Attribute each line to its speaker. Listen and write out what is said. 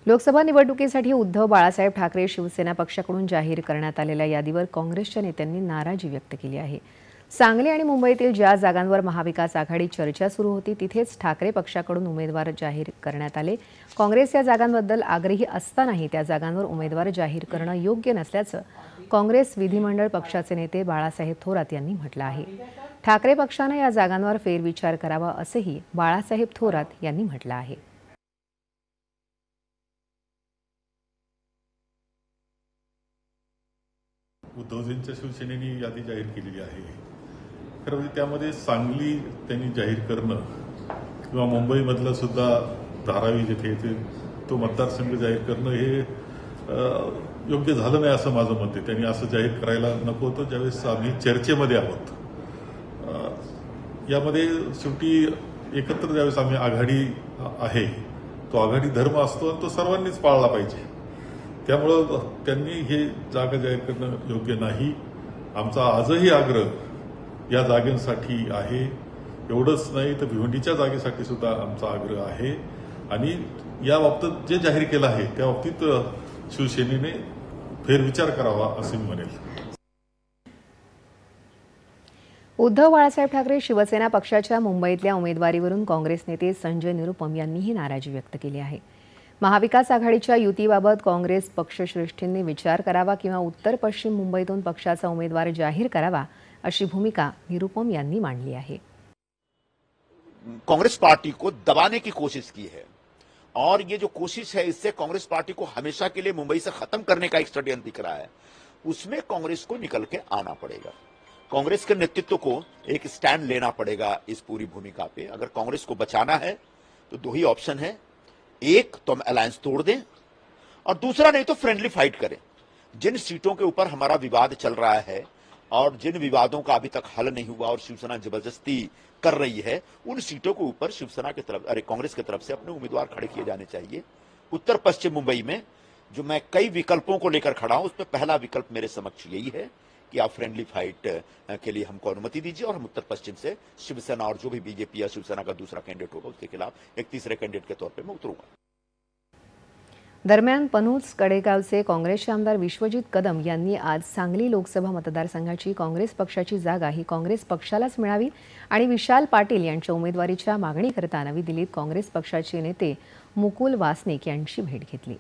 Speaker 1: लोकसभा निवडणुकीसाठी उद्धव बाळासाहेब ठाकरे शिवसेना पक्षाकडून जाहीर करण्यात आलेल्या यादीवर काँग्रेसच्या नेत्यांनी नाराजी व्यक्त केली आहे। सांगली आणि मुंबईतील ज्या जागांवर महाविकास आघाडी चर्चा सुरू होती तिथेच ठाकरे पक्षाकडून उमेदवार जाहीर करण्यात आले। काँग्रेस या जागांबद्दल आग्रही असतानाही त्या जागांवर उमेदवार जाहीर करणं योग्य नसल्याचं काँग्रेस विधिमंडळ पक्षाचे नेते बाळासाहेब थोरात यांनी म्हटलं आहे। ठाकरे पक्षाने या जागांवर फेरविचार करावा असंही बाळासाहेब थोरात यांनी म्हटलं आहे।
Speaker 2: उद्धवजींच्या शिवसेनेने यादी जाहीर केलेली आहे। खरं म्हणजे त्यामध्ये सांगली त्यांनी जाहीर करणं किंवा मुंबईमधलं सुद्धा धारावी जिथे येते तो मतदारसंघ जाहीर करणं हे योग्य झालं नाही असं माझं मत आहे। त्यांनी असं जाहीर करायला नको होतं ज्यावेळेस आम्ही चर्चेमध्ये आहोत। यामध्ये शेवटी एकत्र ज्यावेळेस आम्ही आघाडी आहे तो आघाडी धर्म असतो आणि तो सर्वांनीच पाळला पाहिजे। त्यामुळं त्यांनी हे जागा जाहीर करणं योग्य नाही। आमचा आजही आग्रह या जागेसाठी आहे। एवढंच नाही तर भिवंडीच्या जागेसाठी सुद्धा आमचा आग्रह आहे आणि या बाबतीत जे जाहीर केलं आहे त्या बाबतीत शिवसेनेने फेरविचार करावा असे मी म्हणेल।
Speaker 1: उद्धव बाळासाहेब ठाकरे शिवसेना पक्षाच्या मुंबईतल्या उमेदवारीवरून काँग्रेस नेते संजय निरुपम यांनीही नाराजी व्यक्त केली आहे। महाविकास आघाडीच्या युतीबाबत काँग्रेस पक्षश्रेष्ठींनी विचार करावा किंवा उत्तर पश्चिम मुंबईतून पक्षाचा उमेदवार जाहीर करावा अशी भूमिका निरुपम यांनी मांडली आहे।
Speaker 3: कांग्रेस पार्टी को दबाने की कोशिश की है और ये जो कोशिश है इससे कांग्रेस पार्टी को हमेशा के लिए मुंबई से खत्म करने का एक षड्यंत्र दिख रहा है। उसमें कांग्रेस को निकल के आना पड़ेगा। कांग्रेस के नेतृत्व को एक स्टैंड लेना पड़ेगा इस पूरी भूमिका पे। अगर कांग्रेस को बचाना है तो दो ही ऑप्शन है, एक तो हम अलायंस तोड़ दें और दूसरा नहीं तो फ्रेंडली फाइट करें। जिन सीटों के ऊपर हमारा विवाद चल रहा है और जिन विवादों का अभी तक हल नहीं हुआ और शिवसेना जबरदस्ती कर रही है उन सीटों के ऊपर शिवसेना की तरफ कांग्रेस की तरफ से अपने उम्मीदवार खड़े किए जाने चाहिए। उत्तर पश्चिम मुंबई में जो मैं कई विकल्पों को लेकर खड़ा हूं उसमें पहला विकल्प मेरे समक्ष यही है कि आप फ्रेंडली फाइट के लिए हमको अनुमति दीजिए और हम उत्तर पश्चिम से शिवसेना और जो भी बीजेपी या शिवसेना का दूसरा कैंडिडेट होगा उसके खिलाफ एक तीसरे कैंडिडेट के तौर पर मैं उतरूंगा।
Speaker 1: दरम्यान पनूज कडेगावचे काँग्रेसचे आमदार विश्वजित कदम यांनी आज सांगली लोकसभा मतदारसंघाची काँग्रेस पक्षाची जागा ही काँग्रेस पक्षालाच मिळावी आणि विशाल पाटील यांच्या उमेदवारीच्या मागणीकरता नवी दिल्लीत काँग्रेस पक्षाचे नेते मुकुल वासनिक यांची भेट घेतली।